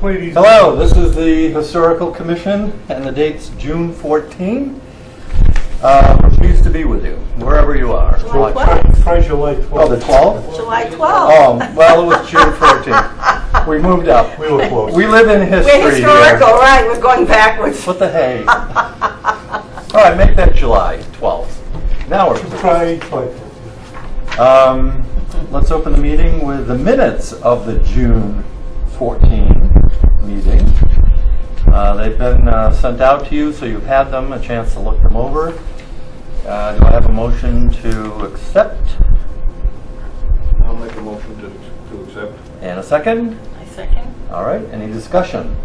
Ladies. Hello, this is the Historical Commission, and the date's June 14. We're pleased to be with you, wherever you are. Try July 12th. Oh, the 12th? July 12th. Oh, well, it was June 14th. We moved up. We were close. We live in history. We're historical, here. right? We're going backwards. What the hey? All right, make that July 12th. Now we're Try 12th. Let's open the meeting with the minutes of the June 14 meeting. They've been sent out to you, so you've had them a chance to look them over. Do I have a motion to accept? I'll make a motion to accept. And a second? I second. All right, any discussion?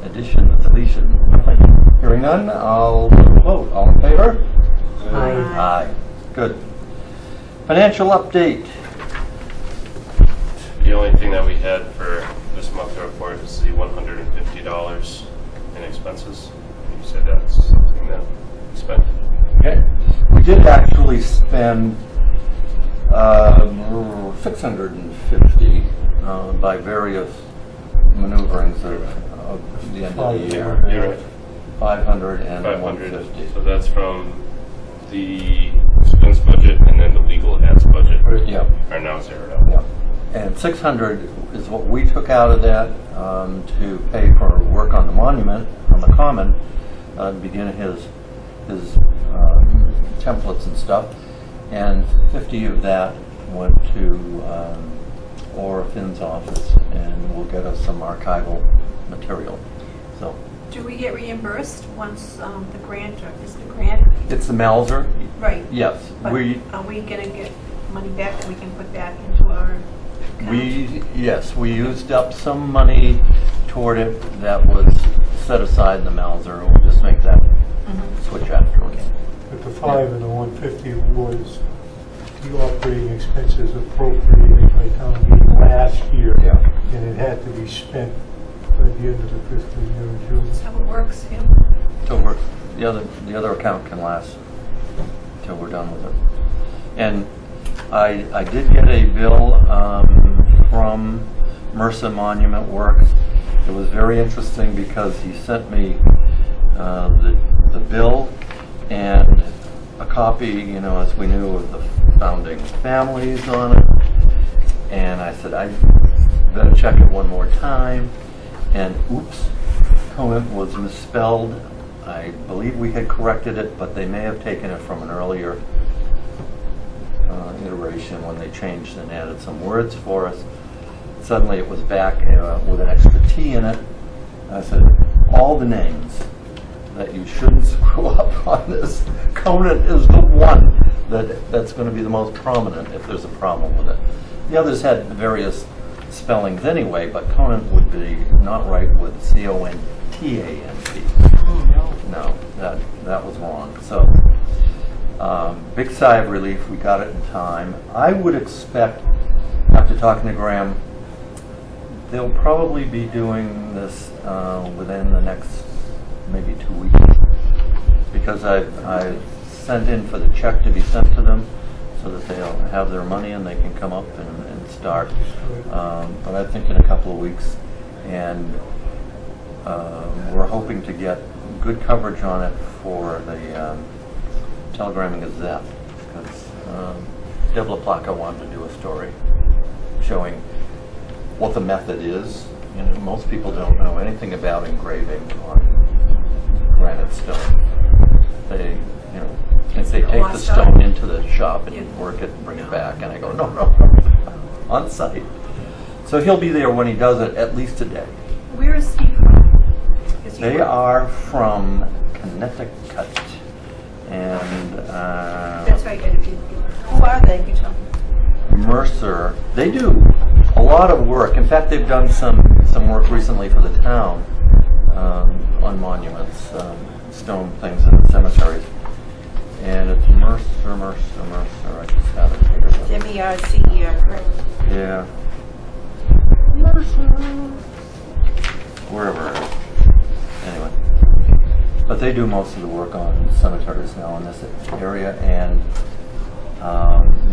Addition, deletion? Nothing. Hearing none, I'll vote. All in favor? Aye. Aye. Good. Financial update. The only thing that we had for this month to report is the $150 in expenses. You said that's something that we spent. Okay. We did actually spend $650 by various maneuverings of the end of the year. You're right. 500 and 500. 150. So that's from the expense budget, and then the legal ads budget Yeah. are now zeroed out. Yeah. And 600 is what we took out of that to pay for work on the monument, on the common, to begin his templates and stuff. And 50 of that went to Aura Finn's office, and will get us some archival material. So Do we get reimbursed once the grant, or is the grant? it's the Malzer. Right. Yes, But we are we going to get money back that we can put back into our account? we used up some money toward it that was set aside in the Malzer. We'll just make that switch afterwards. But the 5 and the 150 was the operating expenses appropriated by town meeting last year. Yeah. And it had to be spent by the end of the fiscal year in June. That's how it works, yeah. So the other account can last till we're done with it. And I did get a bill from Mercer Monument Works. It was very interesting because he sent me the bill and a copy, as we knew, of the founding families on it. And I said, I better check it one more time. And oops, Conant was misspelled. I believe we had corrected it, but they may have taken it from an earlier iteration when they changed and added some words for us. Suddenly it was back with an extra T in it. I said, all the names that you shouldn't screw up on this, Conant is the one that's going to be the most prominent if there's a problem with it. The others had various spellings anyway, but Conant would be not right with C-O-N-T-A-N-T. No, that was wrong. So, big sigh of relief, we got it in time. I would expect, after talking to Graham, they'll probably be doing this within the next maybe 2 weeks, because I've sent in for the check to be sent to them so that they'll have their money and they can come up and start. But I think in a couple of weeks, and we're hoping to get good coverage on it for the Telegram and Gazette, because Deb LaPlaca wanted to do a story showing what the method is. Most people don't know anything about engraving on granite stone. They take the stone into the shop and work it and bring it back, and I go, no, on site. So he'll be there when he does it, at least a day. Where is he from? They are from Connecticut, and That's right. Who are they? You tell me. Mercer. They do a lot of work. In fact, they've done some work recently for the town on monuments, stone things in the cemeteries. And it's Mercer. I just have it here. M-E-R-C-E-R, correct? Yeah. Mercer. Wherever. Anyway. But they do most of the work on cemeteries now in this area, and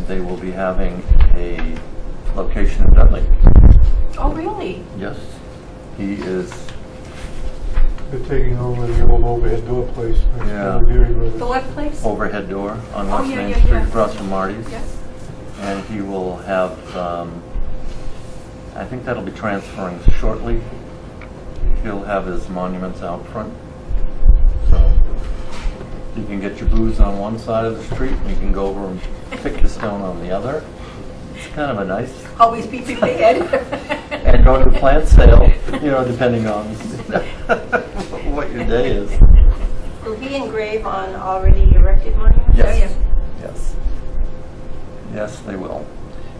they will be having a location in Dudley. Oh, really? Yes. He is, They're taking over the old overhead door place next Yeah. to the Dairy Brothers. The what place? overhead door on Oh, West yeah, Main yeah, Street yeah. across from Marty's. Yes. And he will have, I think that'll be transferring shortly. He'll have his monuments out front. So you can get your booze on one side of the street and you can go over and pick your stone on the other. It's kind of a nice, Always be prepared. and go to the plant sale, you know, depending on what your day is. Will he engrave on already erected monuments? Yes. Yes. Yes, they will.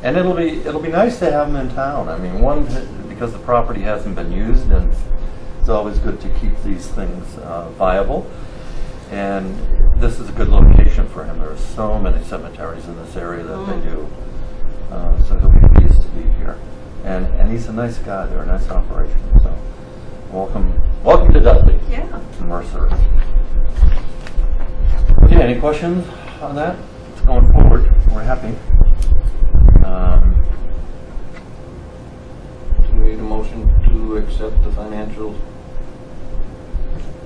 And it'll be nice to have them in town. I mean, one, because the property hasn't been used, and it's always good to keep these things viable. And this is a good location for him. There are so many cemeteries in this area that they do. So he'll be pleased to be here. And he's a nice guy. They're a nice operation. So welcome to Dudley. Yeah. Mercer. Okay, any questions on that? It's going forward. We're happy. Do we need a motion to accept the financial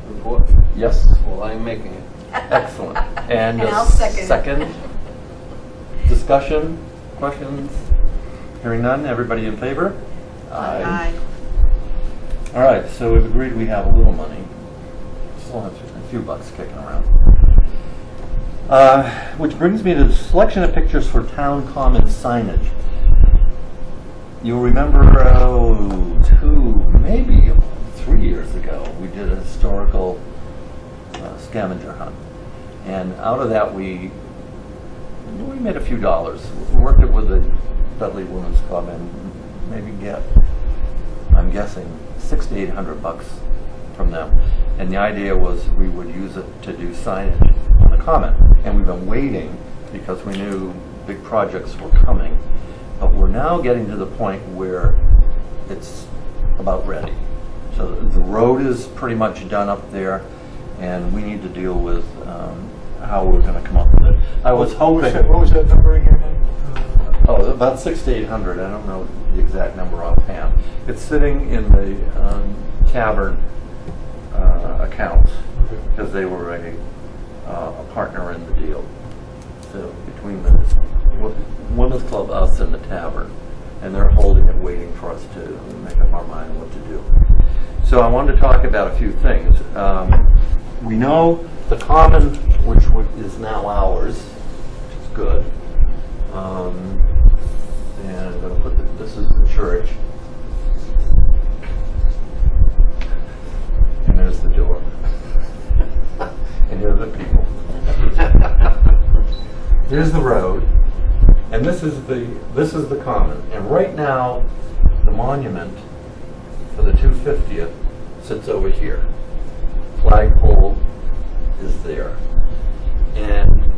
report? Yes. Well, I'm making it. Excellent. And And a I'll second. second discussion, questions? Hearing none, everybody in favor? Aye. All right, so we've agreed we have a little money. Still have a few bucks kicking around. Which brings me to the selection of pictures for town common signage. You'll remember maybe 3 years ago, we did a historical scavenger hunt. And out of that, we made a few dollars. We worked it with the Dudley Women's Club and maybe get, I'm guessing, $600 to $800 from them. And the idea was we would use it to do signage on the common. And we've been waiting because we knew big projects were coming. But we're now getting to the point where it's about ready. So the road is pretty much done up there, and we need to deal with how we're going to come up with it. I was hoping. What was that number again? Oh, about 600 to 800. I don't know the exact number offhand. It's sitting in the tavern accounts because they were a partner in the deal. So between the Women's Club, us, and the tavern, and they're holding it, waiting for us to make up our mind what to do. So I wanted to talk about a few things. We know the common, which is now ours, which is good. And I'm going to put this is the church. And there's the door. And here are the people. Here's the road. And this is the common. And right now, the monument for the 250th sits over here. Flagpole is there. And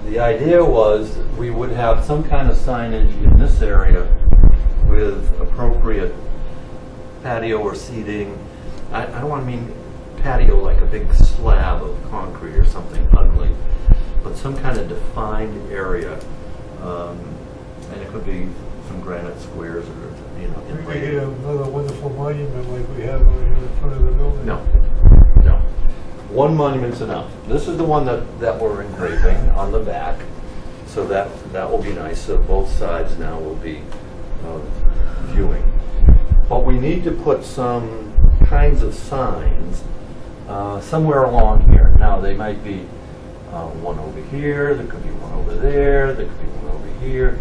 the idea was we would have some kind of signage in this area with appropriate patio or seating. I don't want to mean patio like a big slab of concrete or something ugly, but some kind of defined area. And it could be some granite squares or, We could get inlaid. another wonderful monument like we have over here in front of the building. No. One monument's enough. This is the one that we're engraving on the back, so that will be nice. So both sides now will be viewing. But we need to put some kinds of signs somewhere along here. Now they might be one over here, there could be one over there, there could be one over here.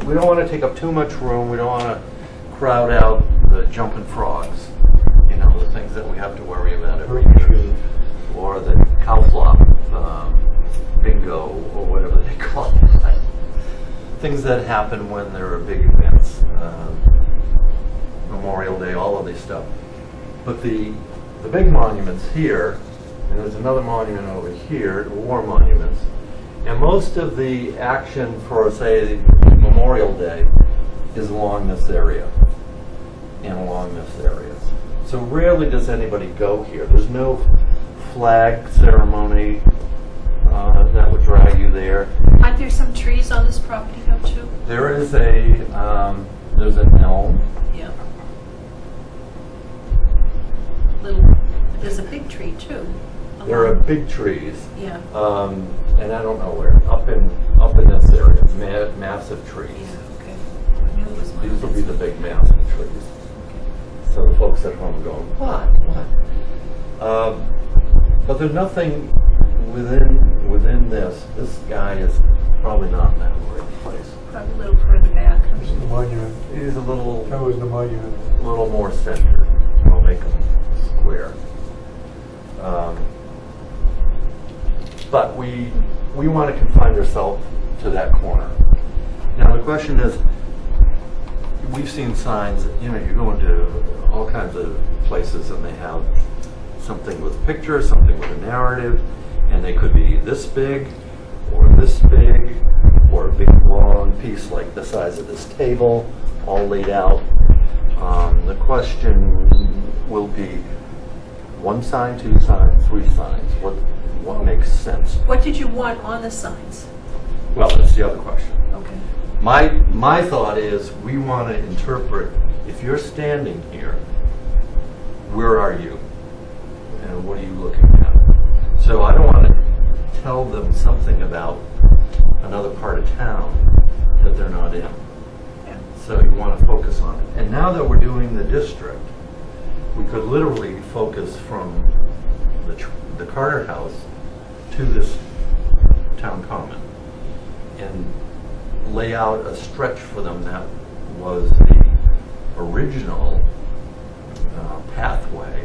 We don't want to take up too much room. We don't want to crowd out the jumping frogs, the things that we have to worry about every year. Or the cow flop bingo, or whatever they call it. Things that happen when there are big events. Memorial Day, all of this stuff. But the big monuments here, and there's another monument over here, war monuments, and most of the action for, say, Memorial Day is along this area and along this area. So rarely does anybody go here. There's no flag ceremony that would drag you there. Aren't there some trees on this property though too? There is there's an elm. Yeah. tree too. There are along- big trees, Yeah, and I don't know where, up in this area, massive trees. yeah, okay. I knew it was one These of will be those. the big massive trees. So the folks at home are going, what? But there's nothing within this. This guy is probably not in that right place. Probably a little further back. It's the monument. He's a That little was the monument. more centered. I'll make him square. But we want to confine ourselves to that corner. Now the question is, we've seen signs, you go into all kinds of places and they have something with a picture, something with a narrative, and they could be this big, or a big long piece like the size of this table, all laid out. The question will be 1 sign, 2 signs, 3 signs. What makes sense? What did you want on the signs? Well, that's the other question. Okay. My thought is we want to interpret, if you're standing here, where are you? And what are you looking at? So I don't want to tell them something about another part of town that they're not in. Yeah. So you want to focus on it. And now that we're doing the district, we could literally focus from the Carter House to this town common and lay out a stretch for them that was the original pathway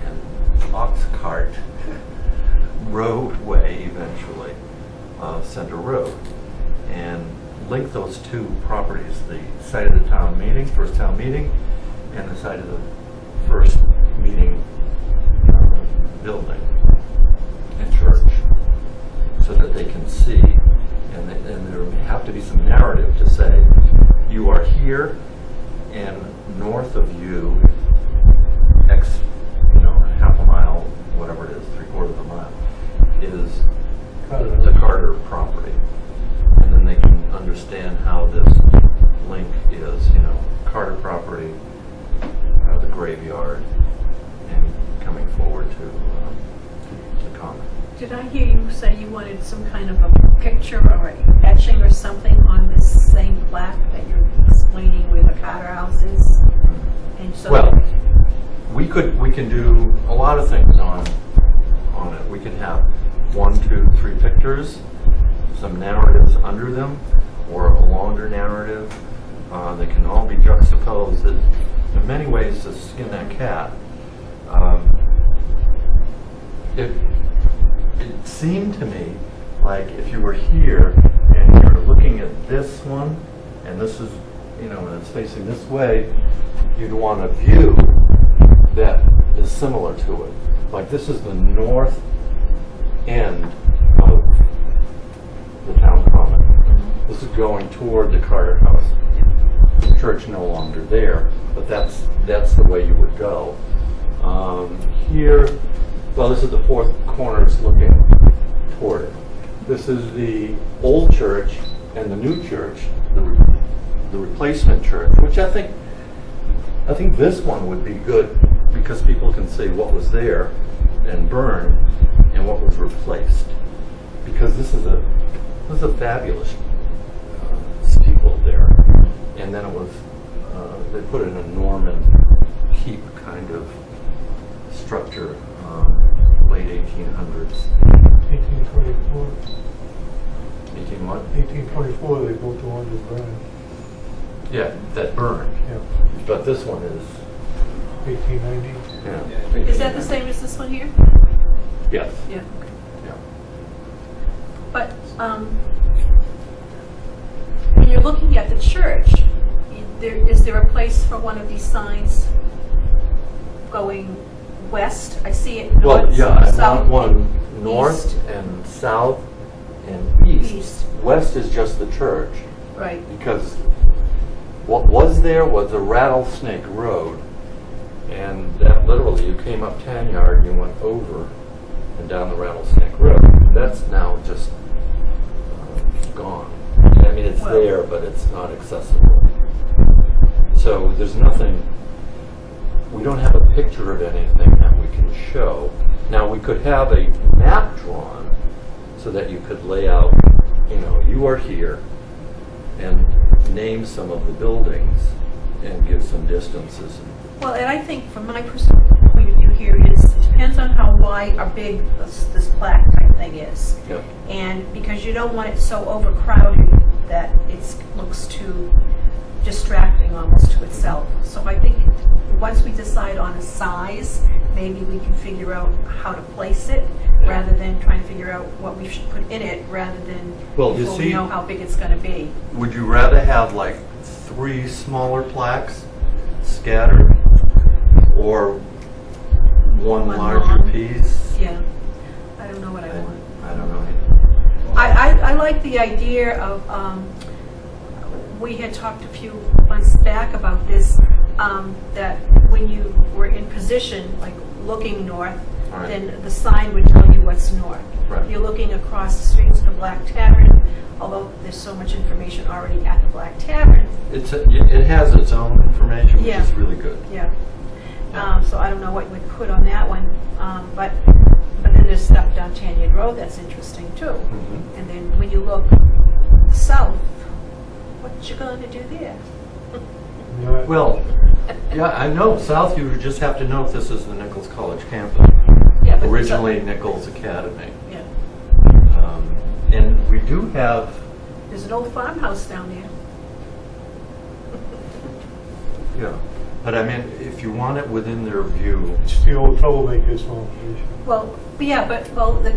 and ox cart roadway eventually, Center Road, and link those two properties, the site of the town meeting, first town meeting, and the site of the first meeting building and church, so that they can see, and there may have to be some narrative to say, you are here, and north of you, X, half a mile, whatever it is, 3/4 of a mile, is the Carter property. And then they can understand how this link is, Carter property, the graveyard, and coming forward to the common. Did I hear you say you wanted some kind of a picture or etching or something on this same plaque that you're explaining where the Carter House is? And so Well, we can do a lot of things on it. We can have 1, 2, 3 pictures, some narratives under them, or a longer narrative. They can all be juxtaposed. In many ways to skin that cat. It seemed to me like if you were here and you're looking at this one, and this is, and it's facing this way, you'd want a view that is similar to it. Like this is the north end of the town common. This is going toward the Carter House. The church no longer there, but that's the way you would go. Here, well, this is the 4th corners looking toward it. This is the old church and the new church, the replacement church, which I think this one would be good because people can see what was there and burned and what was replaced. Because this is a fabulous steeple there, and then it was they put in a Norman keep kind of structure, late 1800s. 1824. 18 what? 1824, they built the one that burned. Yeah, that burned. Yeah. But this one is. 1890. Yeah. is that the same as this one here? Yes. Yeah. Yeah. But when you're looking at the church, is there a place for one of these signs going west? I see it north, Well, yeah, I south, want one north east. and south and east. East. West is just the church, Right. because what was there was a rattlesnake road, and that literally you came up Tanyard and you went over and down the rattlesnake road. That's now just gone. I mean, it's Well- there, but it's not accessible. So there's nothing. We don't have a picture of anything that we can show. Now, we could have a map drawn so that you could lay out, you are here, and name some of the buildings and give some distances. Well, and I think from my personal point of view here is, it depends on how wide or big this plaque type thing is. Yep. And because you don't want it so overcrowded that it looks too distracting almost to itself. So I think once we decide on a size, maybe we can figure out how to place it rather than trying to figure out what we should put in it rather than Well, you before we see- know how big it's going to be. Would you rather have like 3 smaller plaques scattered, or one One larger long. piece? Yeah. I don't know what I want. I don't know. I like the idea of, we had talked a few months back about this, that when you were in position, like looking north, Right. then the sign would tell you what's north. Right. If you're looking across the street to the Black Tavern, although there's so much information already at the Black Tavern, It has its own information, which Yeah. is really good. yeah. So I don't know what we'd put on that one, but then there's stuff down Tanyard Road that's interesting too. Mhm. And then when you look south, what you gonna do there? Not- Well, yeah, I know. South, you just have to know if this is the Nichols College campus. Yeah, but Originally Nichols Academy. Yeah, And we do have, there's an old farmhouse down there. yeah, but I mean, if you want it within their view, It's the old troublemakers location. Well, yeah, but, the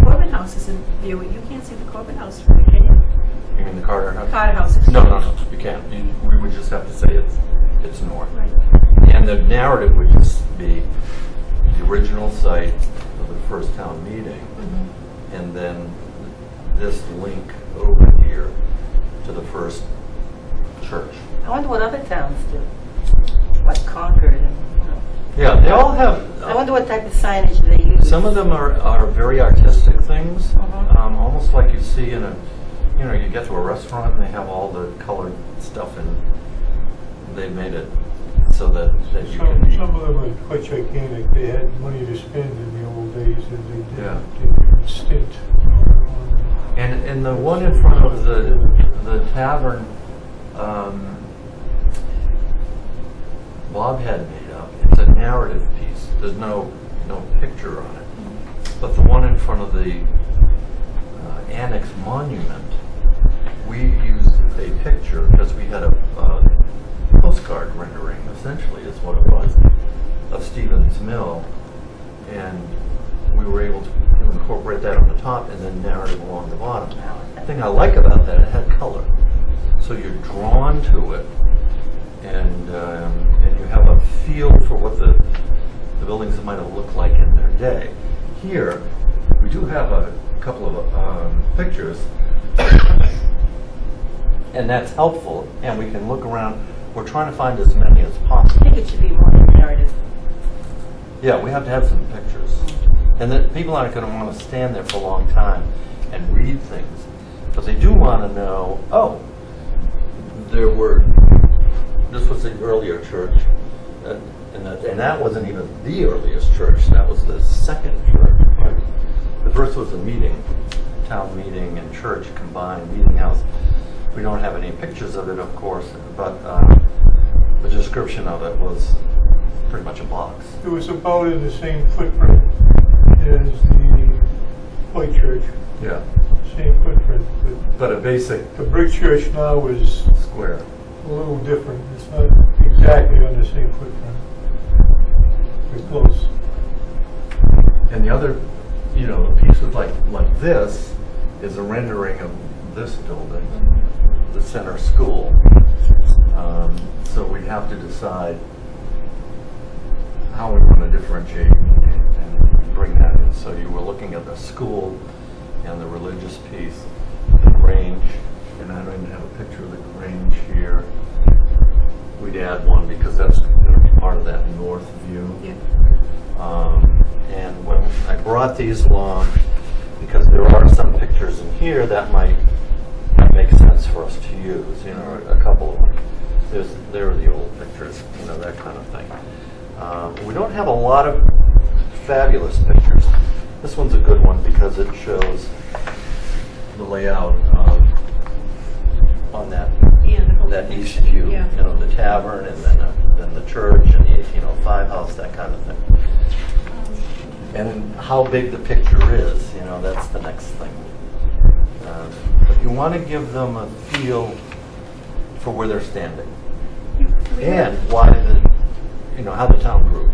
Corbin House is in view. You can't see the Corbin House from here, can you? you mean the Carter House? Carter House is. No, you can't. We would just have to say it's north. Right. And the narrative would just be the original site of the first town meeting, Mhm. and then this link over here to the first church. I wonder what other towns do, like Concord and, Yeah, they all have. I wonder what type of signage they use. Some of them are very artistic things, Mhm. almost like you see in a, you get to a restaurant and they have all the colored stuff and they've made it so that you Some can. of them are quite gigantic. They had money to spend in the old days and they Yeah. did stint on And the one in front of the tavern, Bob had made up. It's a narrative piece. There's no picture on it. But the one in front of the annex monument, we used a picture because we had a postcard rendering, essentially, is what it was, of Stevens Mill, and we were able to incorporate that on the top and then narrative along the bottom. The thing I like about that, it had color, so you're drawn to it, and you have a feel for what the buildings might have looked like in their day. Here, we do have a couple of pictures, and that's helpful, and we can look around. We're trying to find as many as I possible. think it should be more narrative. Yeah, we have to have some pictures. And then people aren't going to want to stand there for a long time and read things. Because they do want to know, this was the earlier church, and that wasn't even the earliest church, that was the second church. The first was a meeting, town meeting and church combined meeting house. We don't have any pictures of it, of course, but the description of it was pretty much a box. It was about in the same footprint as the white church, Yeah. same footprint. But a basic But the brick church now is square. a little different. It's not exactly on the same footprint. They're close. And the other, pieces like this is a rendering of this building, the center school. So we have to decide how we want to differentiate and bring that in. So you were looking at the school and the religious piece, the Grange, and I don't even have a picture of the Grange here. We'd add one because that's going to be part of that north view. Yeah. And when I brought these along, because there are some pictures in here that might make sense for us to use, a couple of them. There are the old pictures, that kind of thing. We don't have a lot of fabulous pictures. This one's a good one because it shows the layout on that Yeah, the whole that thing. east view. Yeah. You know, the tavern and then the church and the 1805 house, that kind of thing. And how big the picture is, you know, that's the next thing. But you want to give them a feel for where they're standing and why how the town grew.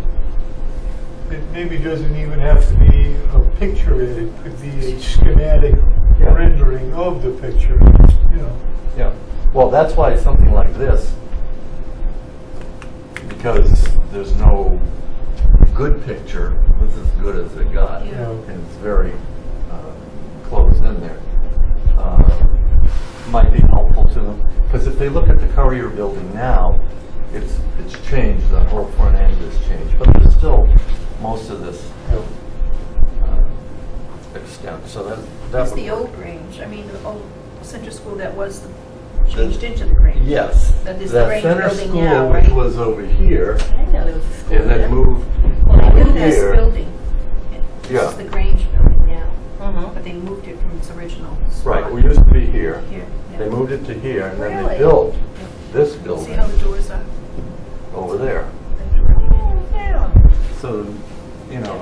It maybe doesn't even have to be a picture, it could be a schematic Yeah. rendering of the picture, you know. Yeah. Well, that's why something like this, because there's no good picture, this is as good as it got. Yeah. And it's very closed in there. Might be helpful to them. Because if they look at the Courier building now, it's changed, the whole front end has changed. But there's still most of this extent. So that It's would the work. old Grange, I mean, the old Central School that was changed into the Grange. Yes. That is the Grange center building school, now, which right? was over here, I didn't know there was a school and there. then moved Well, over they knew this here. building. This Yeah. is the Grange building now, Mhm. but they moved it from its original spot. Right, we used to be here. Here, yeah. They moved it to here, and then Really? they built this See building how the doors are? over there. Yeah. So, you know,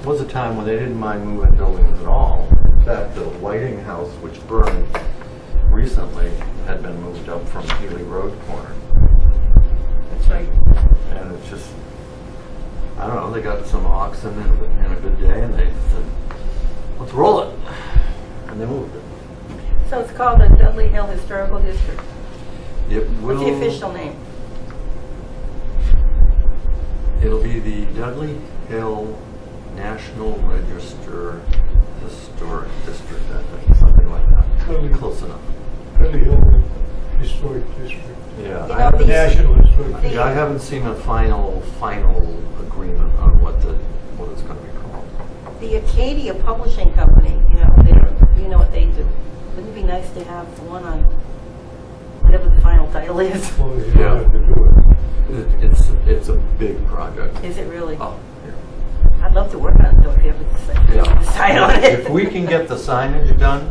it was a time when they didn't mind moving buildings at all. In fact, the Whiting House, which burned recently, had been moved up from Healy Road corner. That's right. And it's just, I don't know, they got some oxen and a good day, and they said, let's roll it. And they moved it. So it's called the Dudley Hill Historical District. It will. What's the official name? It'll be the Dudley Hill National Register Historic District, I think, something like that. Dudley. Close enough. Dudley Hill Historic District. Yeah. You I know, haven't- these- National Historic. the- I haven't seen a final agreement on what it's going to be called. The Acadia Publishing Company, you know what they do. Wouldn't it be nice to have one on whatever the final title is? Well, you Yeah. don't have to do it. It's a big project. Is it really? Oh, yeah. I'd love to work on it though if you ever decide on it. If we can get the signage done,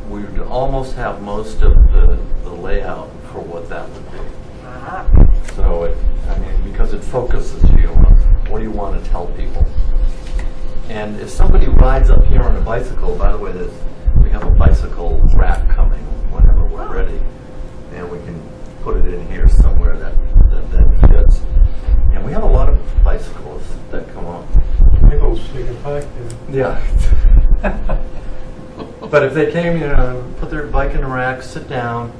we'd almost have most of the layout for what that would be. Ah, So because it focuses you on what do you want to tell people. And if somebody rides up here on a bicycle, by the way, we have a bicycle rack coming whenever we're ready, and we can put it in here somewhere that then fits. And we have a lot of bicycles that come up. Nichols, they can park there. Yeah. But if they came, put their bike in the rack, sit down,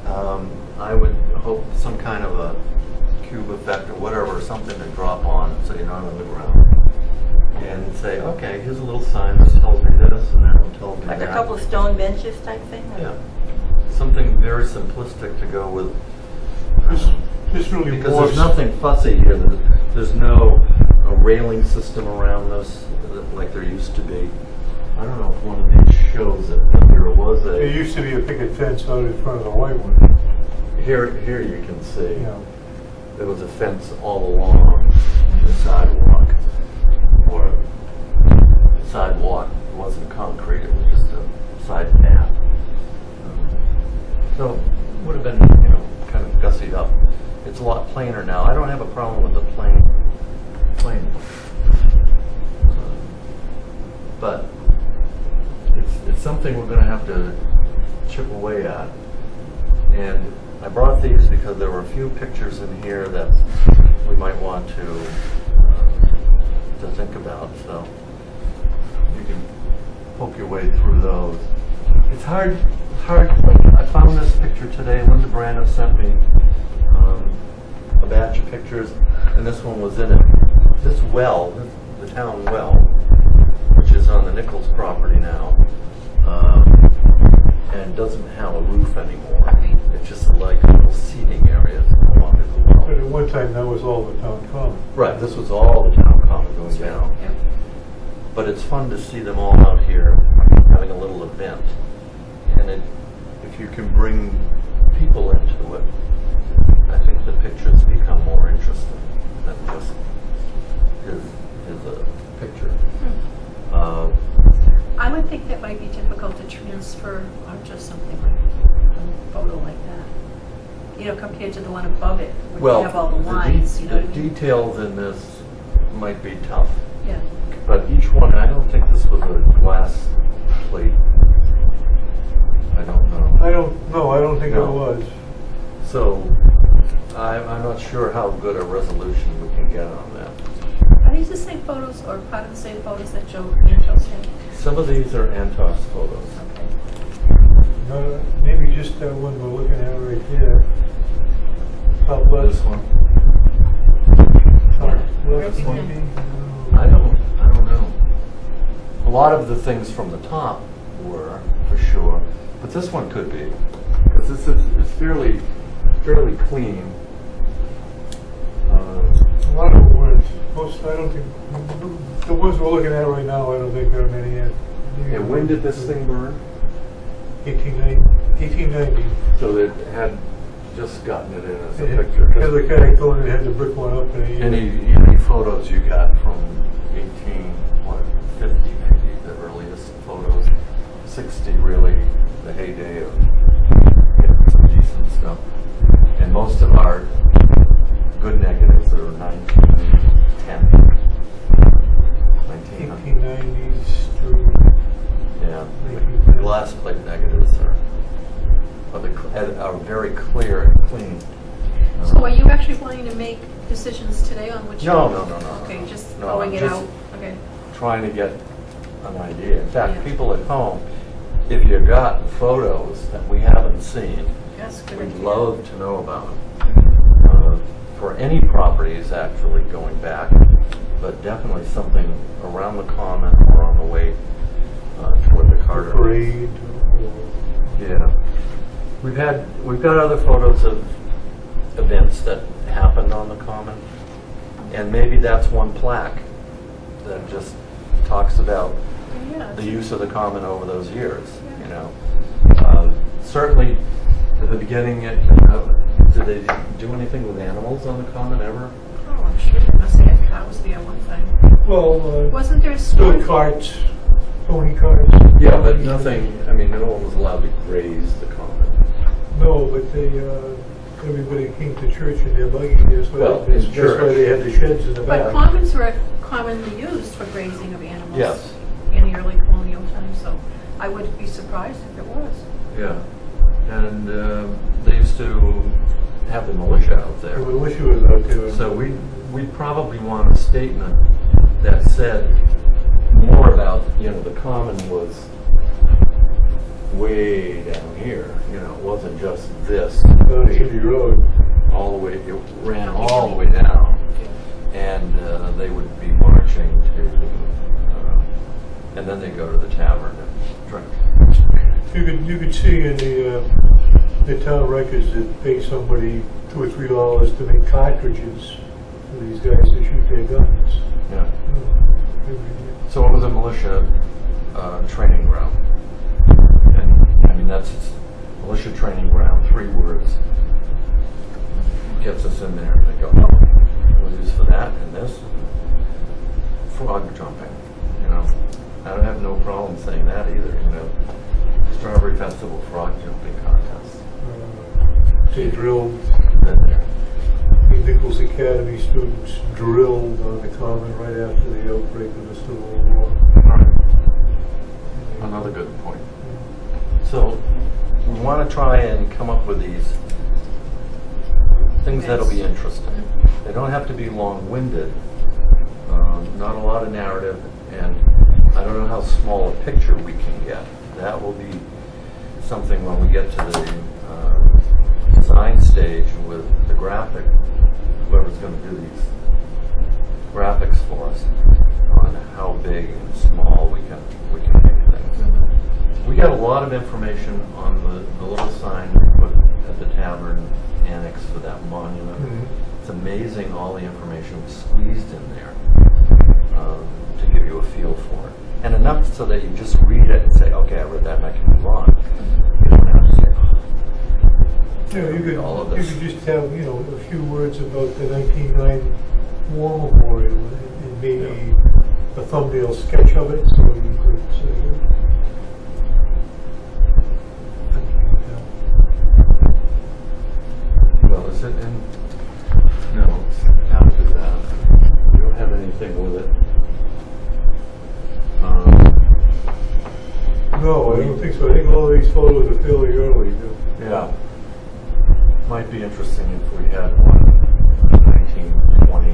I would hope some kind of a cube effect or whatever, something to drop on so you're not on the ground. And say, okay, here's a little sign, this tells me this, and that one tells me like that. a couple of stone benches type thing? Yeah. Something very simplistic to go with. This really Because morphs. there's nothing fussy here. There's no railing system around this like there used to be. I don't know if one of these shows it, but there was There a. used to be a picket fence out in front of the white one. Here you can see You know, there was a fence all along the sidewalk. Or the sidewalk wasn't concrete; it was just a side path. So it would have been, kind of gussied up. It's a lot plainer now. I don't have a problem with the plain. But it's something we're going to have to chip away at. And I brought these because there were a few pictures in here that we might want to think about. So you can poke your way through those. It's hard. I found this picture today. Linda Brando sent me a batch of pictures, and this one was in it. This well, the town well, which is on the Nichols property now, and doesn't have a roof anymore. It's just like little seating areas along the well. but at one time that was all the town common. Right, this was all the town common going down. Yep. But it's fun to see them all out here having a little event. And if you can bring people into it, I think the pictures become more interesting. compared to the one above it, where Well, you have all the lines, you know the what I mean? details in this might be tough, Yeah. but each one, I don't think this was a glass plate. I don't know. I don't think it No. was. So, I'm not sure how good a resolution we can get on that. Are these the same photos or part of the same photos that Joe Antos had? Some of these are Antos photos. Okay. Maybe just that one we're looking at right there. Top This left. one? Top left, Where's the maybe. I don't know. A lot of the things from the top were, for sure, but this one could be, because this is fairly clean. A lot of them weren't. Most, I don't think, the ones we're looking at right now, I don't think there are many yet. And when did this thing burn? 1890. So it had just gotten it in as a It had picture. the guy told me they had to brick one up in a year. Any photos you got from 1850 maybe, the earliest photos, 60 really, the heyday of getting some decent stuff. And most of our good negatives are 1910. 1900. 1890s through Yeah, the glass plate negatives are very clear and clean. So are you actually wanting to make decisions today on which? No. Okay, just No, throwing I'm it just out, okay. trying to get an idea. In fact, Yeah. people at home, if you got photos that we haven't seen, That's a good we'd idea. love to know about them. For any properties actually going back, but definitely something around the common or on the way toward the Carter. parade. Yeah. We've got other photos of events that happened on the common, and maybe that's one plaque that just talks about Yeah, the use of the common over those years, you know. Certainly, at the beginning, did they do anything with animals on the common ever? oh, I'm sure they must have had cows there one time. Well, Wasn't there a still swine? carts, pony carts. Yeah, but nothing, I mean, no one was allowed to graze the common. No, but everybody came to church in their buggy. Well, in That's why church. they had the sheds in the But back. commons were commonly used for grazing of animals. Yes. In the early colonial times, so I wouldn't be surprised if it was. Yeah. And they used to have the militia out there. The militia was out there. So we'd probably want a statement that said more about, the common was way down here, it wasn't just this. Down City Road. All the way, it ran all the way down. And they would be marching to, and then they go to the tavern and drink. You could see in the town records that pay somebody $2 or $3 to make cartridges for these guys to shoot their guns. Yeah. So it was a militia training ground. And I mean, that's militia training ground, 3 words. Gets us in there and they go, oh, it was used for that and this. Frog jumping, I don't have no problem saying that either, Strawberry Festival frog jumping contest. They drilled, Been there. the Nichols Academy students drilled on the common right after the outbreak of the Civil War. Another good point. So we want to try and come up with these things that'll be interesting. They don't have to be long-winded, not a lot of narrative, and I don't know how small a picture we can get. That will be something when we get to the design stage with the graphic, whoever's going to do these graphics for us, on how big and small we can make things. We got a lot of information on the little sign we put at the tavern annex for that monument. It's amazing all the information squeezed in there to give you a feel for it. And enough so that you just read it and say, okay, I read that and I can move on. You don't have to say, You could just have, a few words about the 1909 War Memorial and maybe a thumbnail sketch of it, so you could say, was it in, no, after that. We don't have anything with it. No, I don't think so. I think all these photos are fairly early. Yeah. Might be interesting if we had one 1920.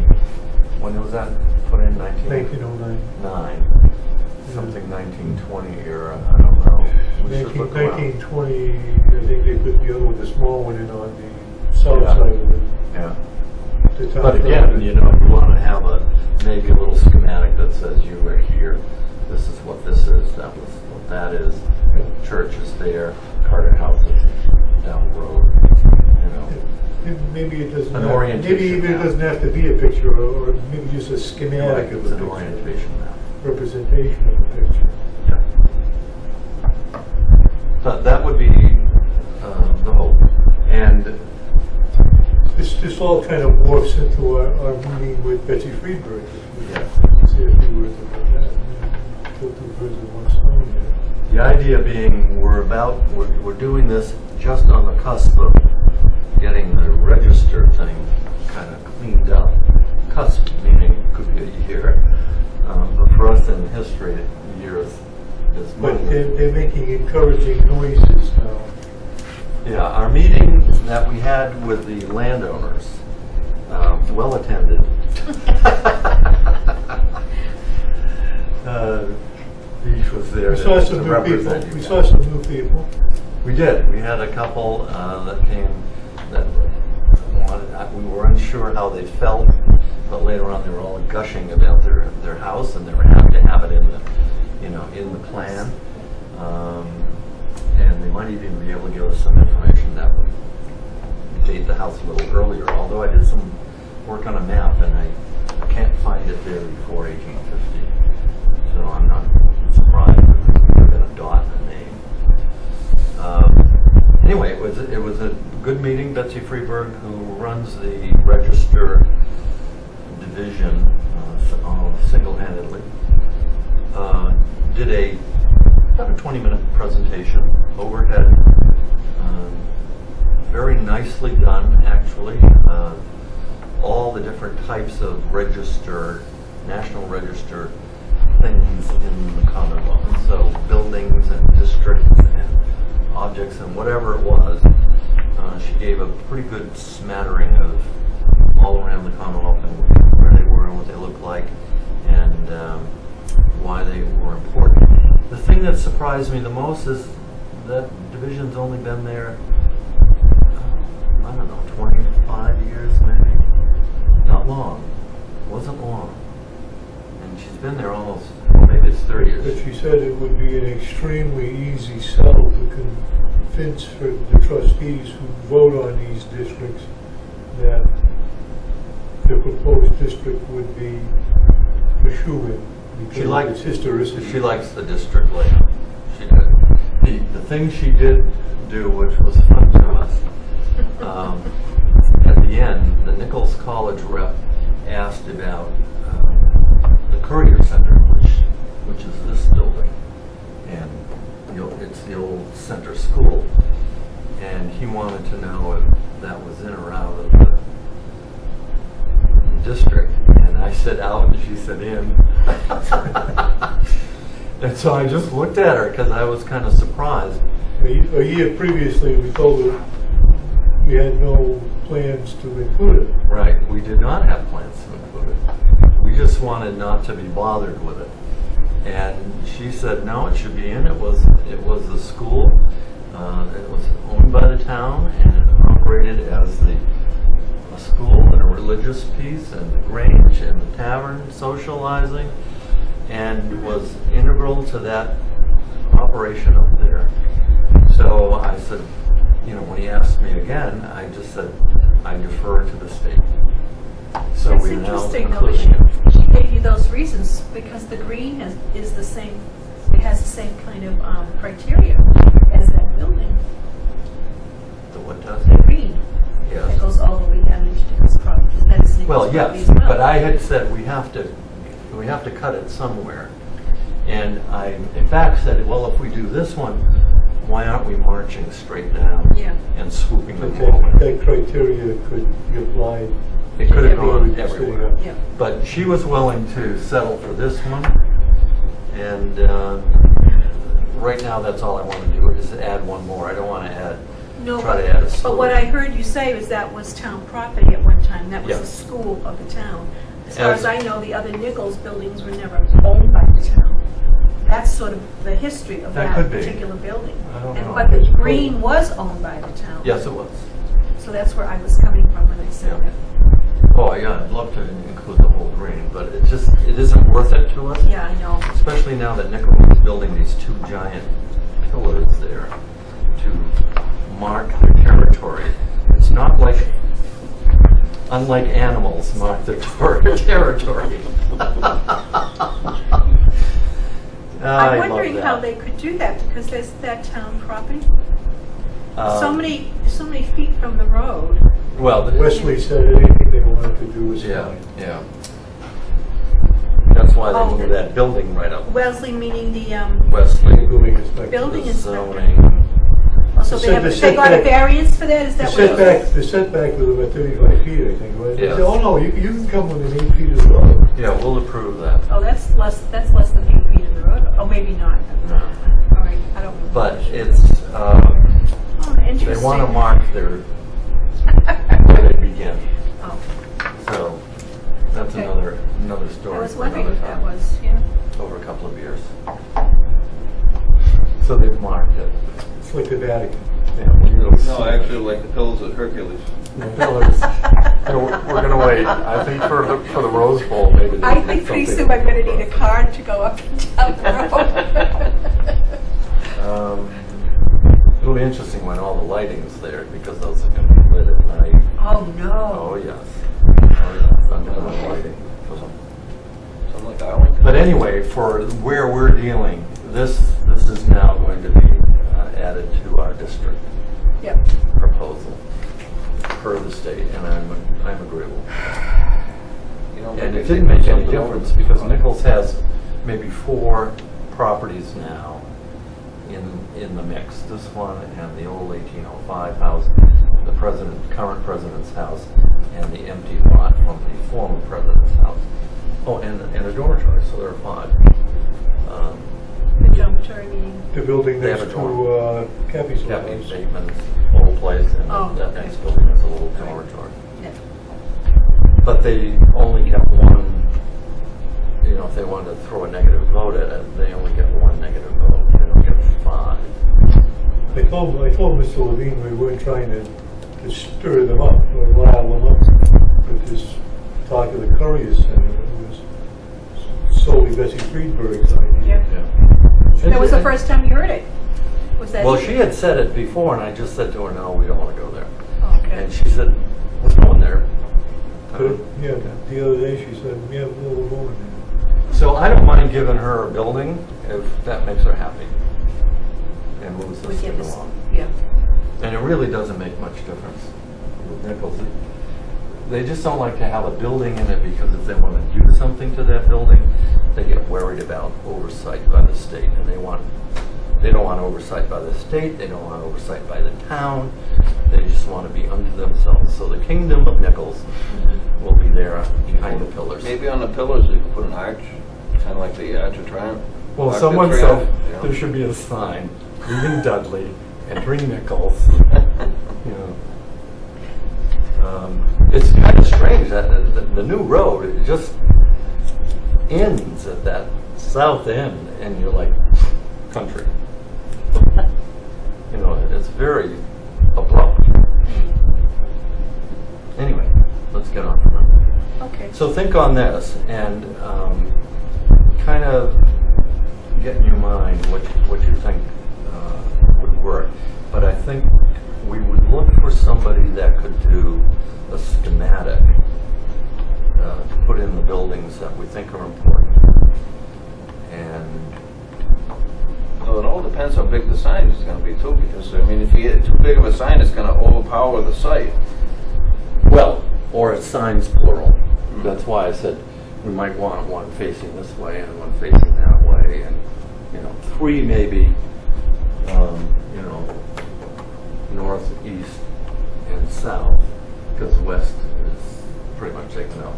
When was that put in? 1909. 1909. Something 1920 era. I don't know. We should look around. 1920, I think they put the other one, the small one in on the south Yeah. side of it. Yeah. The top But side. again, you know, you want to have maybe a little schematic that says you were here. This is what this is. That was what that is. Church is there. Carter House is down the road. You know. Maybe it doesn't. An Have, orientation maybe even it map. doesn't have to be a picture, or maybe just a schematic of It's a an picture, orientation map. representation of the picture. Yeah. So that would be the hope. And This all kind of morphs into our meeting with Betsy Friedberg. yeah. See a few words about that. Kill two birds with one stone there. The idea being we're doing this just on the cusp of getting the register thing kind of cleaned up. Cusp meaning it could be a year, but for us in history, a year is But moving. they're making encouraging noises now. Yeah, our meeting that we had with the landowners, well attended. Beach was there We saw to some new represent people. you We guys. saw some new people. We did. We had a couple that came that wanted. We were unsure how they felt, but later on they were all gushing about their house, and they were happy to have it in the, in the plan. And they might even be able to give us some information that would date the house a little earlier. Although I did some work on a map, and I can't find it there before 1850. So I'm not surprised that there's been a dot in the name. Anyway, it was a good meeting. Betsy Freeberg, who runs the Register division single-handedly, did about a 20-minute presentation overhead. Very nicely done, actually. All the different types of register, National Register things in the Commonwealth. So buildings and districts and objects and whatever it was. She gave a pretty good smattering of all around the Commonwealth and where they were and what they looked like and why they were important. The thing that surprised me the most is that division's only been there, I don't know, 25 years maybe? Not long. Wasn't long. And she's been there almost, maybe it's 30 years. But she said it would be an extremely easy sell to convince the trustees who vote on these districts that the proposed district would be a shoo-in. She liked its historicity. She likes the district layout. She did. The thing she did do, which was fun to us, at the end, the Nichols College rep asked about the Courier Center, which is this building, and it's the old center school, and he wanted to know if that was in or out of the district, and I said out, and she said in. And so I just looked at her because I was kind of surprised. A year previously, we told her we had no plans to include it. Right, we did not have plans to include it. We just wanted not to be bothered with it. And she said, no, it should be in. It was the school. It was owned by the town and operated as a school and a religious piece and the Grange and the tavern socializing, and was integral to that operation up there. So I said, when he asked me again, I just said, I defer to the state. So It's we're now interesting though including it. that she gave you those reasons because the green is the same, it has the same kind of criteria as that building. The what does? The green. Yes. That goes all the way down into Nichols property. That's Nichols Well, property yes, as well. but I had said we have to cut it somewhere. And I, in fact, said, well, if we do this one, why aren't we marching straight down Yeah. and swooping But them forward? that criteria could be applied. It could have Everywhere. gone everywhere. Yeah. But she was willing to settle for this one, and right now that's all I want to do is add one more. I don't want to No, try to add a but what story. I heard you say was that was town property at one time. That was Yeah. the school of the town. As far As- as I know, the other Nichols buildings were never owned by the town. That's sort of the history of That that could be. particular building. I don't And know. but the green was owned by the town. Yes, it was. So that's where I was coming from when I said Yeah. that. Oh, yeah, I'd love to include the whole green, but it isn't worth it to us. Yeah, I know. Especially now that Nichols is building these two giant pillars there to mark their territory. It's not like, unlike animals, mark their territory. I'm wondering how they could do that because there's that town property. So many feet from the road. Well, Wesley said anything they wanted to do was yeah, fine. yeah. That's why Oh, they moved that building right up. Wesley meaning the, Wesley. Building inspector. Building The inspector. zoning. so they The have, they setback- got a variance for that? Is The that what it is? setback was about 35 feet, I think, right? They Yeah. said, oh, no, you can come within 8 feet of the road. Yeah, we'll approve that. Oh, that's less than 8 feet of the road. Oh, maybe not. No. All right, I don't know. But it's, Oh, interesting. they want to mark where they begin. Oh, So that's Okay. another I story was for wondering another if that time, was, yeah. over a couple of years. So they've marked it. It's like the Vatican. Yeah, we'll see. No, actually, like the pillars of Hercules. The pillars. We're going to wait. I think for the Rose Bowl, maybe. I think pretty soon I'm going to need a card to go up and down the road. It'll be interesting when all the lighting's there because those are going to be lit at night. Oh, no. Oh yes. Oh yes. Under the lighting. Something like that. But anyway, for where we're dealing, this is now going to be added to our district Yep. proposal per the state, and I'm agreeable. You know, And maybe it didn't make any something difference over- because Nichols has maybe 4 properties now in the mix. This one and the old 1805 house, the current president's house, and the empty lot from the former president's house. Oh, and a dormitory, so there are 5. The dormitory meeting. The building They have next a dorm. to Cappy's old Kathy house. Bateman's old place, and Oh, that okay. next building is a little dormitory. Yeah. But they only get one, if they wanted to throw a negative vote at it, they only get 1 negative vote. They don't get 5. I told Mr. Levine we weren't trying to stir them up or rile them up with this talk of the Courier Center. It was solely Bessie Friedberg's idea. Yeah. That was the first time you heard it? Was that? Well, it? she had said it before, and I just said to her, no, we don't want to go there. Oh, okay. And she said, we're going there. But, yeah, the other day she said, yeah, well, we're going there. So I don't mind giving her a building if that makes her happy and moves We this give thing us, along. yeah. And it really doesn't make much difference with Nichols. They just don't like to have a building in it because if they want to do something to that building, they get worried about oversight by the state. And they don't want oversight by the state, they don't want oversight by the town, they just want to be unto themselves. So the kingdom of Nichols will be there behind the pillars. Maybe on the pillars you could put an arch, kind of like the Arch of Triumph. Well, Arch of someone Triumph, said you know? there should be a sign, leaving Dudley, entering Nichols. It's kind of strange that the new road, it just ends at that south end, and you're like, country. It's very abrupt. Anyway, let's get on from that. Okay. So think on this and kind of get in your mind what you think would work. But I think we would look for somebody that could do a schematic to put in the buildings that we think are important. And So it all depends how big the sign is going to be too, because I mean, if you get too big of a sign, it's going to overpower the site. well, or it's signs plural. That's why I said we might want one facing this way and one facing that way, and 3 maybe. north, east, and south, because west is pretty much taken out.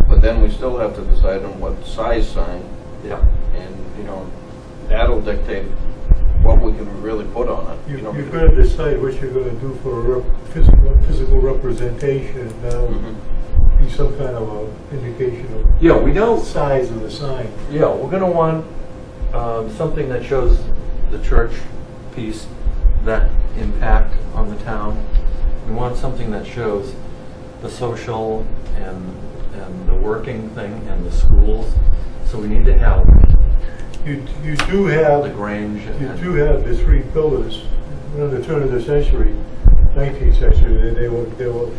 But then we still have to decide on what size sign, Yeah. and, you know, that'll dictate what we can really put on it. You know, You've got to decide what you're going to do for a physical representation, and that'll be some kind of a indication of Yeah, we know. size of the sign. Yeah, we're going to want something that shows the church piece, that impact on the town. We want something that shows the social and the working thing and the schools. So we need to have You do have the Grange. You and- do have the three pillars. Around the turn of the century, 19th century, they were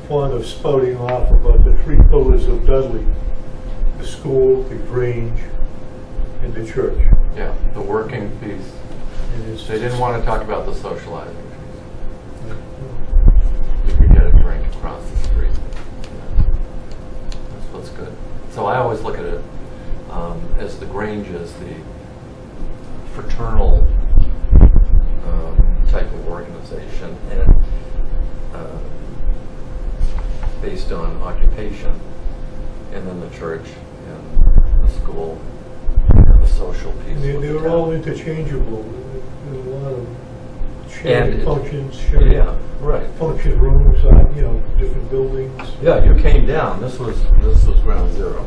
fond of spouting off about the three pillars of Dudley: the school, the Grange, and the church. Yeah, the working piece. And it's They didn't want to talk about the socializing piece. You could get a drink across the street. That's what's good. So I always look at it as the Grange as the fraternal type of organization, and based on occupation, and then the church and the school and the social piece. They with the were town. all interchangeable. There were a lot of And shared it- functions, shared Yeah, right. function rooms, different buildings. Yeah, you came down. This was ground zero.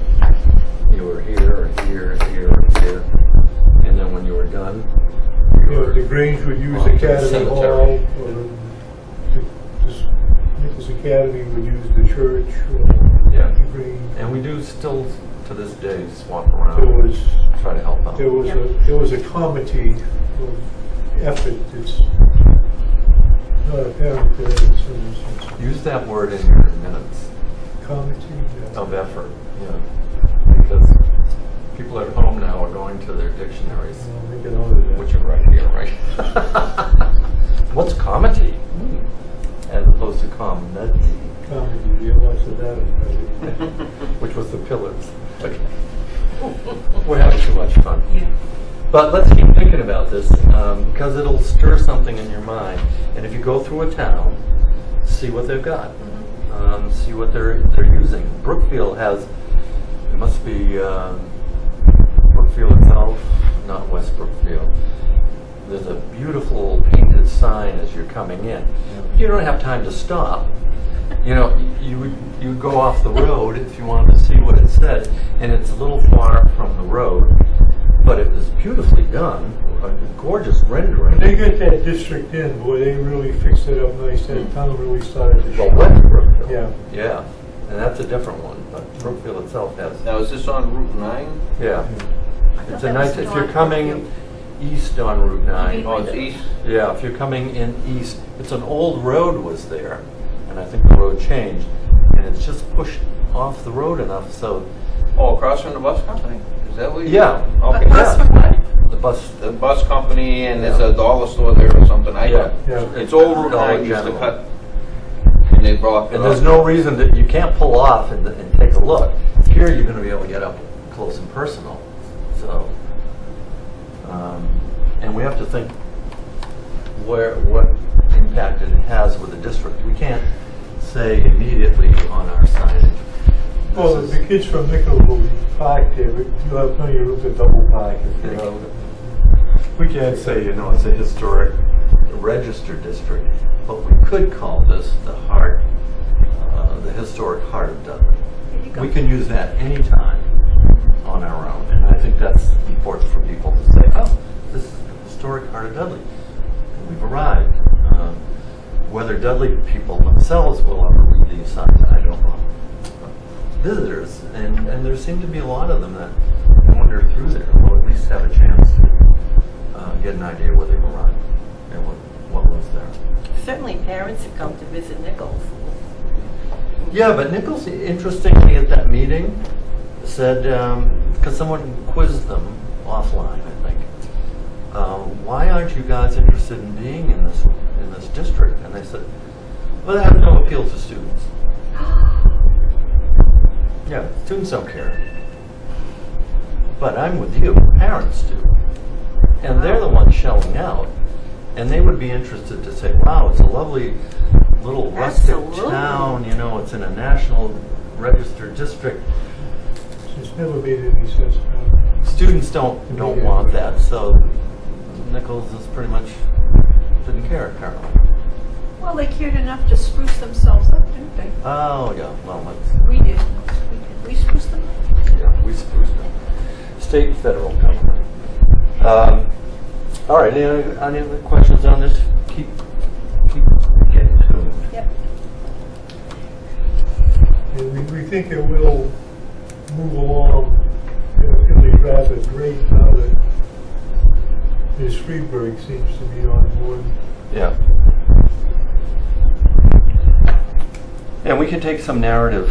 You were here, here, here, here, and then when you were done, you were The Grange would use on to the Academy cemetery. Hall, or Nichols Academy would use the church, or Yeah. the Grange. And we do still to this day swap There around, was try to help out. There was Yeah. there was a comity of effort that's not apparent there in some instances. Use that word in your minutes Comity, of effort. Yeah, because people at home now are going to their dictionaries, I'll make a note of that. which are right here, right? What's comity? As opposed to comedy. Comity, yeah, lots of that in it. Which was the pillars. Okay. We're having too much fun. Yeah. But let's keep thinking about this, because it'll stir something in your mind. And if you go through a town, see what they've got. See what they're using. Brookfield has, it must be Brookfield itself, not West Brookfield. There's a beautiful painted sign as you're coming in. You don't have time to stop. You know, you would go off the road if you wanted to see what it said, and it's a little far from the road, but it was beautifully done, a gorgeous rendering. When they get that district in, boy, they really fixed it up nice. That town really started to Well, shine. West Brookfield. Yeah. Yeah, and that's a different one, but Brookfield itself has. now, is this on Route 9? Yeah, I thought it's a that nice. was If you're North coming Brookfield. east on Route 9. Oh, it's east? Yeah, if you're coming in east, it's an old road was there, and I think the road changed, and it's just pushed off the road enough so. Oh, across from the bus company? Is that what you? Yeah. Okay. Across from what? The bus. The bus company, and Yeah. there's a dollar store there or something. Yeah. It's old Route Dollar 9 used to General. cut, and they blocked it And there's up. no reason that you can't pull off and take a look. Here, you're going to be able to get up close and personal. So, and we have to think what impact it has with the district. We can't say immediately on our signage. Well, this the is- kids from Nichols will park there, but you'll have plenty of room to double park if you know. We can't say, it's a historic registered district, but we could call this the historic heart of Dudley. There you go. We can use that anytime on our own, and I think that's important for people to say, oh, this is the historic heart of Dudley. We've arrived. Whether Dudley people themselves will ever read these signs, I don't know. Visitors, and there seem to be a lot of them that wander through there, will at least have a chance to get an idea where they've arrived and what was there. Certainly parents have come to visit Nichols. Yeah, but Nichols, interestingly, at that meeting, said, because someone quizzed them offline, I think, why aren't you guys interested in being in this district? And they said, well, they have no appeal to students. Yeah, students don't care. But I'm with you, parents do. And they're the ones shelling out. and they would be interested to say, wow, it's a lovely little rustic Absolutely. town, you know, it's in a national registered district. It's never made any sense. Students don't want that, so Nichols is pretty much didn't care, apparently. Well, they cared enough to spruce themselves up, didn't they? Oh, yeah, well, that's, We did. We spruced them up. yeah, we spruced it. State and federal government. All right, any other questions on this? Keep getting tuned. Yep. And we think it will move along at a really rapid rate now that Ms. Freeburg seems to be on board. Yeah. And we can take some narrative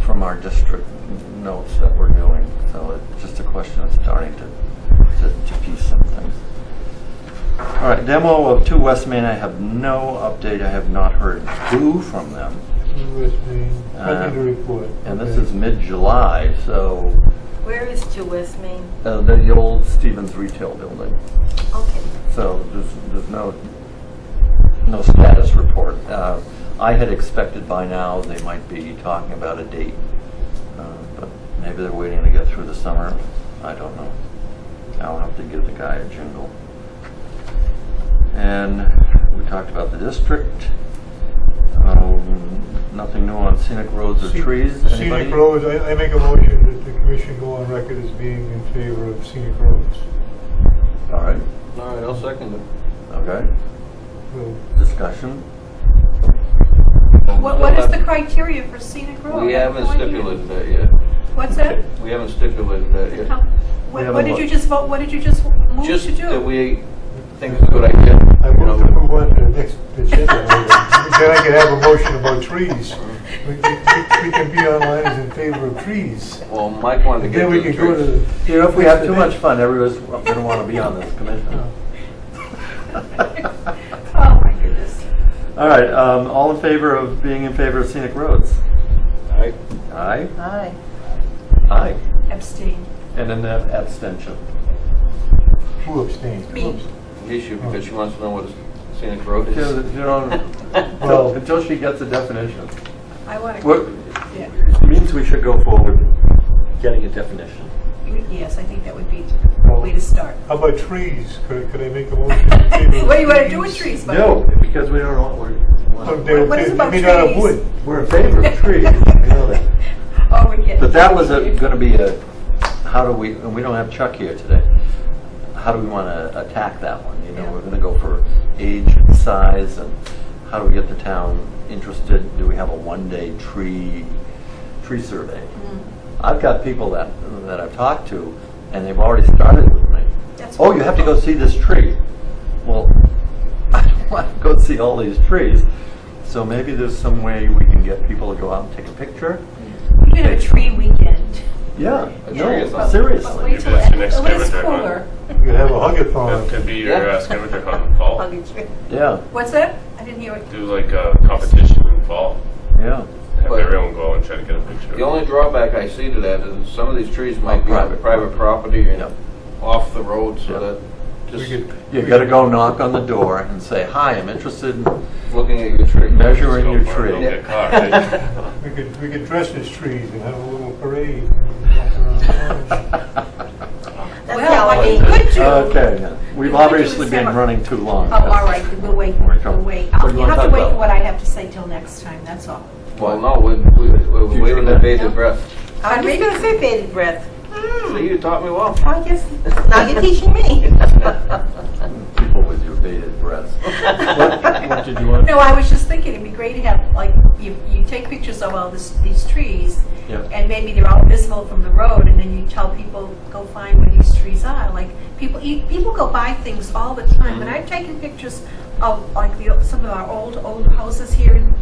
from our district notes that we're doing. So it's just a question of starting to piece some things. All right, demo of 2 West Main. I have no update. I have not heard boo from them. West Main, nothing to report. And this Okay. is mid-July, so Where is 2 West Main? the old Stevens Retail Building. Okay. So there's no status report. I had expected by now they might be talking about a date, but maybe they're waiting to get through the summer. I don't know. I'll have to give the guy a jingle. And we talked about the district. Nothing new on scenic roads or trees. Anybody? Scenic roads, I make a motion that the commission go on record as being in favor of scenic roads. All right. All right, I'll second it. Okay. Well, Discussion. What is the criteria for scenic road? We I have haven't no idea. stipulated that yet. What's that? We haven't stipulated that yet. How- We have What a did you mo- just vote, what did you just move Just to do? that we think it's a good idea. I you move to know. move on to the next agenda item. Then I can have a motion about trees. We can be online as in favor of trees. Well, Mike wanted to get Then we to the can go to trees. the. You know, if we have too much fun, everyone's going to want to be on this commission. Oh, my goodness. All right. All in favor of being in favor of scenic roads? Aye. Aye. Aye. Aye. Abstain. And an abstention. Who abstained? Me. Issue because she wants to know what a scenic road is. You know, Well- until she gets a definition. I want to, What yeah. means we should go forward getting a definition. Yes, I think that would be the way to start. How about trees? Could I make a motion in favor of What do you want to do with trees, Mike? No, because we don't know what Oh, we're. What is about Maybe not a trees? wood. We're in favor of trees. We know that. Oh, we get. But that was going to be a, how do we, and we don't have Chuck here today, how do we want to attack that one? You know, Yeah. we're going to go for age and size, and how do we get the town interested? Do we have a one-day tree survey? I've got people that I've talked to, and they've already started with me. That's Oh, you have to go see this tree. Well, I don't want to go see all these trees. So maybe there's some way we can get people to go out and take a picture. We can have a tree weekend. Yeah, A no, tree is not- But seriously. wait till Maybe that's your next when it's scavenger hunt. cooler. You could have a hug-a-thon. That could be your Yeah. scavenger hunt in fall. Hug a tree. Yeah, What's that? I didn't hear it. Do like a competition in fall. yeah. Have But- everyone go and try to get a picture. The only drawback I see to that is some of these trees might be on private private property and Yep. off the road, so Yep. that We just could, You got to go knock on the door and say, "Hi, I'm interested in looking at your tree. measuring your Go for it, don't tree." get caught, right? we could dress as trees and have a little parade. Walk around town. That's Well, how I what we mean. could do. Okay, yeah. We've We could obviously do been summer. running too long. Oh, all right, we'll wait, We're in we'll trouble. wait. What do You you wanna have to talk wait for about? what I have to say till next time, that's all. Well, no, we're Future waiting event? with bated breath. I was going to say bated breath. See, you taught me well. I guess now you're teaching me. People with your bated breath. What did you want? No, I was just thinking it'd be great to have, like, you take pictures of all these trees, Yeah. and maybe they're all visible from the road, and then you tell people, go find where these trees are. Like, people go buy things all the time, and I've taken pictures of, like, some of our old houses here, and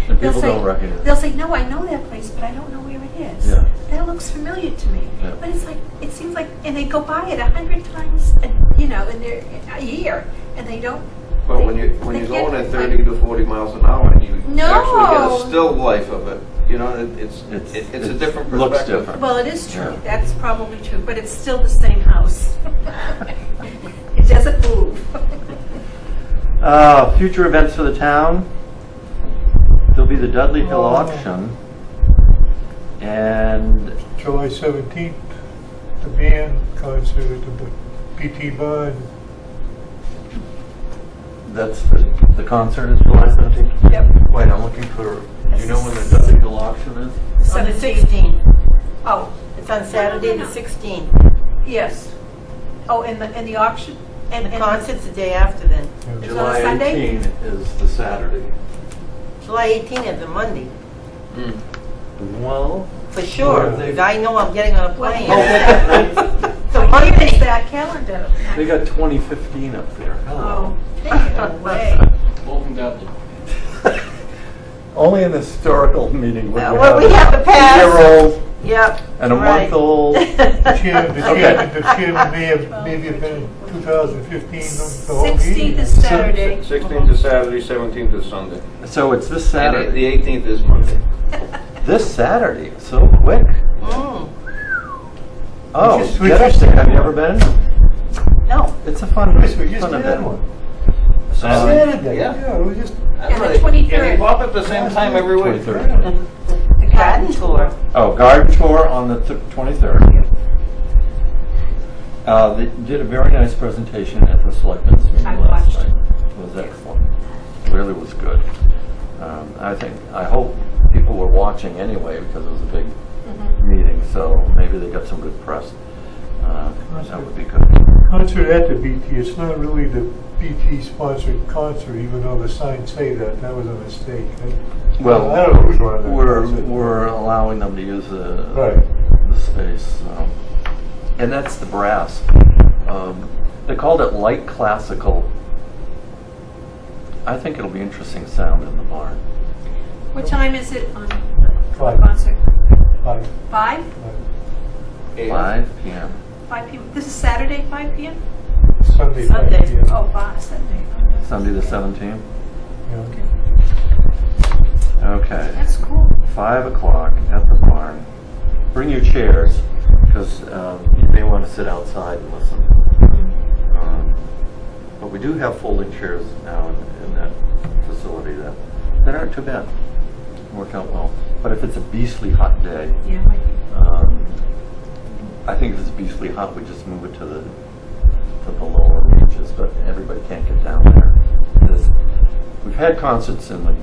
And they'll people say, don't recognize. they'll say, no, I know that place, but I don't know where it is. Yeah. That looks familiar to me. Yeah. But it's like, it seems like, and they go buy it 100 times, in a year, and they don't. But when you're they going can't at 30 to 40 miles an hour and you No. actually get a still life of it, you know, it's a different perspective. Looks different. Well, it is true. Yeah. That's probably true, but it's still the same house. It doesn't move. Future events for the town. There'll be the Dudley Hill auction. And July 17th, the band concert at the PT Barn. that's the concert is July 17th? Yep. Wait, I'm looking for, do you know when the Dudley Hill auction is? On the 17th. 16th. Oh, It's on Saturday, No. the 16th. yes. Oh, in the auction? And the concert's the day after then. It's on a July Sunday? 18 is the Saturday. July 18th is a Monday, Well, for sure. Yeah, they- 'Cause I know I'm getting on a plane. So So what is Monday. that calendar? they got 2015 up there. Oh, take it away. Welcome, Dudley. Only an historical meeting would Well, we have the past. 2-year-old Yep. and a right. month-old. The chairman Okay. may have maybe have been in 2015, the whole meeting. 16th is Saturday. 16th is Saturday, 17th is Sunday. So it's this And Saturday. the 18th is Monday. This Saturday, so quick. Mm. Oh, We just interesting. had Have you one. ever been? No. It's a fun, Yes, we just fun had event. one. Saturday? Saturday, Yeah. yeah, it was just. That's And the right. 23rd. And they pop at the same time every week. 23rd. The garden tour. Oh, garden tour on the 23rd. They did a very nice presentation at the Selectmen's meeting I last watched. night. It was excellent. It really was good. I hope people were watching anyway because it was a big meeting, so maybe they got some good press. That would be good. Concert at the BT, it's not really the BT sponsored concert, even though the signs say that, that was a mistake. Well, I don't know who's running that concert. we're allowing them to use the Right. space, and that's the brass. They called it light classical. I think it'll be interesting sound in the barn. What time is it on the 5. concert? 5. 5? 5 p.m. 5 p.m. This is Saturday, 5 p.m.? Sunday. Sunday. 5 p.m. Oh, 5, Sunday. Sunday the 17th. Yeah. Okay. That's cool. 5 o'clock at the barn. Bring your chairs, because you may want to sit outside and listen. But we do have folding chairs now in that facility that aren't too bad. Work out well. But if it's a beastly hot day, Yeah, might be. I think if it's beastly hot, we just move it to the lower reaches. But everybody can't get down there. We've had concerts in the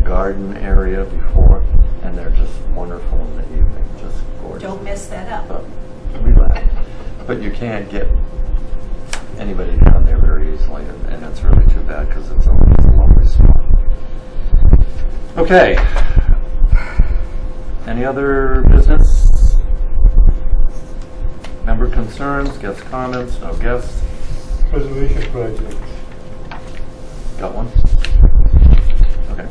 garden area before, and they're just wonderful in the evening, just gorgeous. Don't mess that up. But we laugh. But you can't get anybody down there very easily, and it's really too bad because it's a lovely spot. Okay. Any other business? Member concerns, guest comments, no guests? Preservation project. Got one? Okay.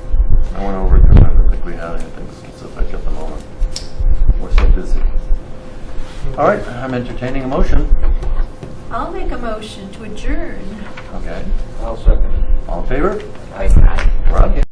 I went over it because I didn't think we had anything specific at the moment. We're so busy. All right, I'm entertaining a motion. I'll make a motion to adjourn. Okay. I'll second it. All in favor? Aye. We're out here.